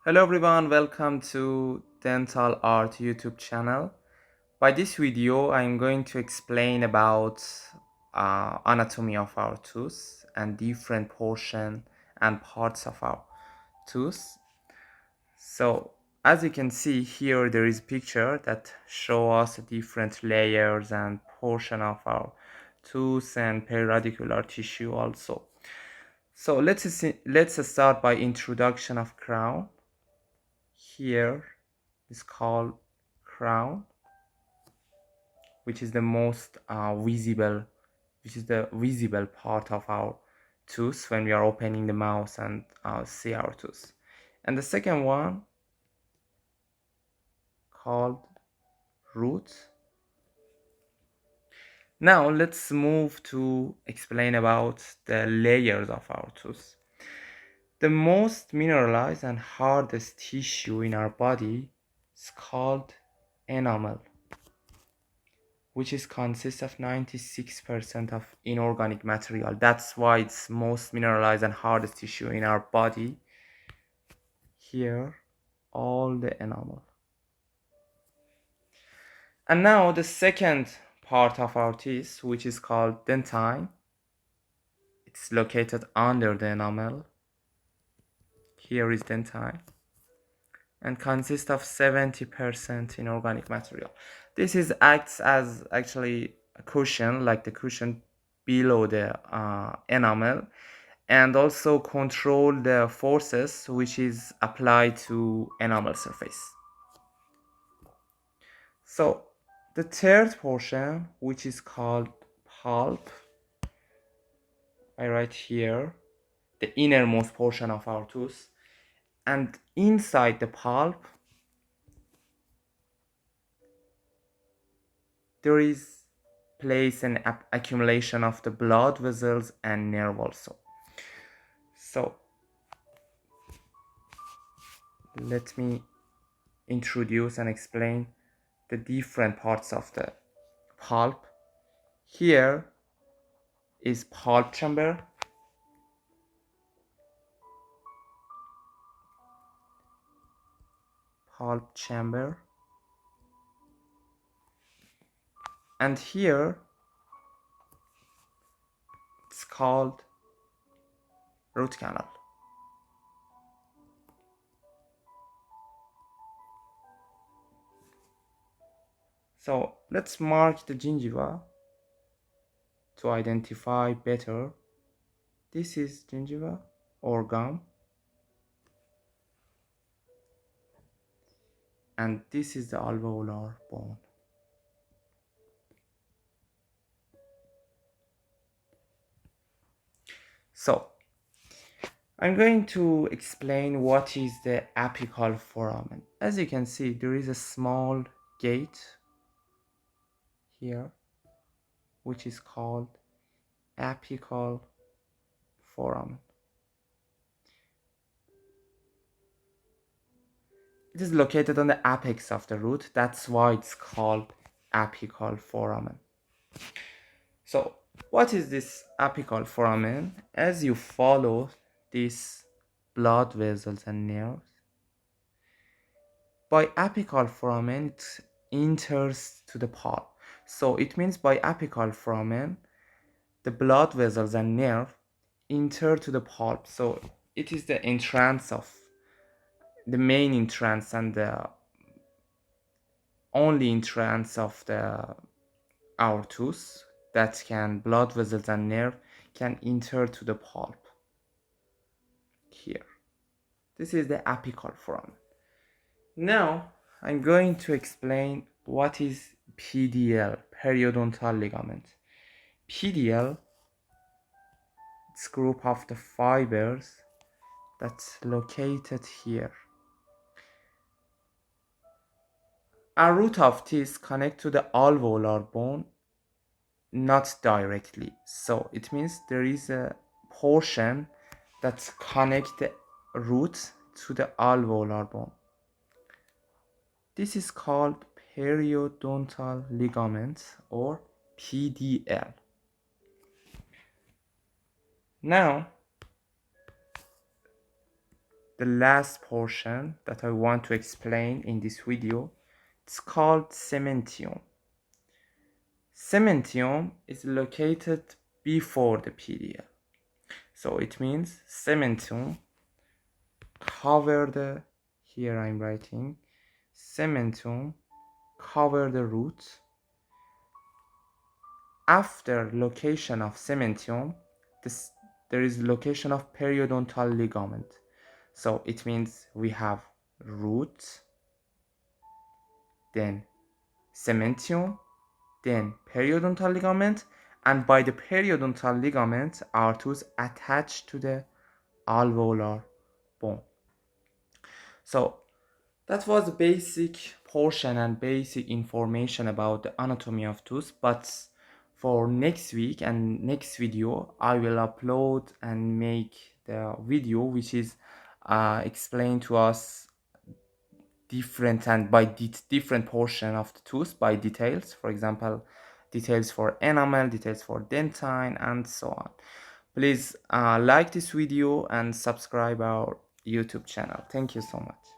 Hello everyone, welcome to Dental Art YouTube channel. By this video, I'm going to explain about anatomy of our tooth and different portion and parts of our tooth. So as you can see here, there is a picture that show us different layers and portion of our tooth and periradicular tissue also. So let's start by introduction of crown. Here is called crown, which is the most visible, which is the visible part of our tooth when we are opening the mouth and see our tooth. And the second one called root. Now let's move to explain about the layers of our tooth. The most mineralized and hardest tissue in our body is called enamel, which is consists of 96% of inorganic material. That's why it's most mineralized and hardest tissue in our body. Here, all the enamel. And now the second part of our teeth, which is called dentine. It's located under the enamel. Here is dentine. And consists of 70% inorganic material. This is acts as actually a cushion, like the cushion below the enamel, and also control the forces which is applied to enamel surface. So the third portion, which is called pulp, I write here the innermost portion of our tooth, and inside the pulp there is place an accumulation of the blood vessels and nerve also. So let me introduce and explain the different parts of the pulp. Here is pulp chamber, and here it's called root canal. So let's mark the gingiva to identify better. This is gingiva or gum, and this is the alveolar bone. So I'm going to explain what is the apical foramen. As you can see, there is a small gate here which is called apical foramen. It is located on the apex of the root. That's why it's called apical foramen. So what is this apical foramen? As you follow these blood vessels and nerves, by apical foramen it enters to the pulp. So it means by apical foramen the blood vessels and nerve enter to the pulp. So it is the entrance of the main entrance and the only entrance of our tooth that can blood vessels and nerve can enter to the pulp. Here, this is the apical foramen. Now I'm going to explain what is PDL, periodontal ligament. PDL, it's group of the fibers that's located here. A root of teeth connect to the alveolar bone, not directly. So it means there is a portion that connect the root to the alveolar bone. This is called periodontal ligament or PDL. Now the last portion that I want to explain in this video. It's called cementium. Cementium is located before the PDL. So it means cementium cover the, here I'm writing, cementium cover the root. After location of cementium, there is location of periodontal ligament. So it means we have root, then cementium, then periodontal ligament, and by the periodontal ligament, our tooth attached to the alveolar bone. So that was the basic portion and basic information about the anatomy of tooth. But for next week and next video, I will upload and make the video which is explain to us different and by different portion of the tooth by details. For example, details for enamel, details for dentine, and so on. Please like this video and subscribe our YouTube channel. Thank you so much.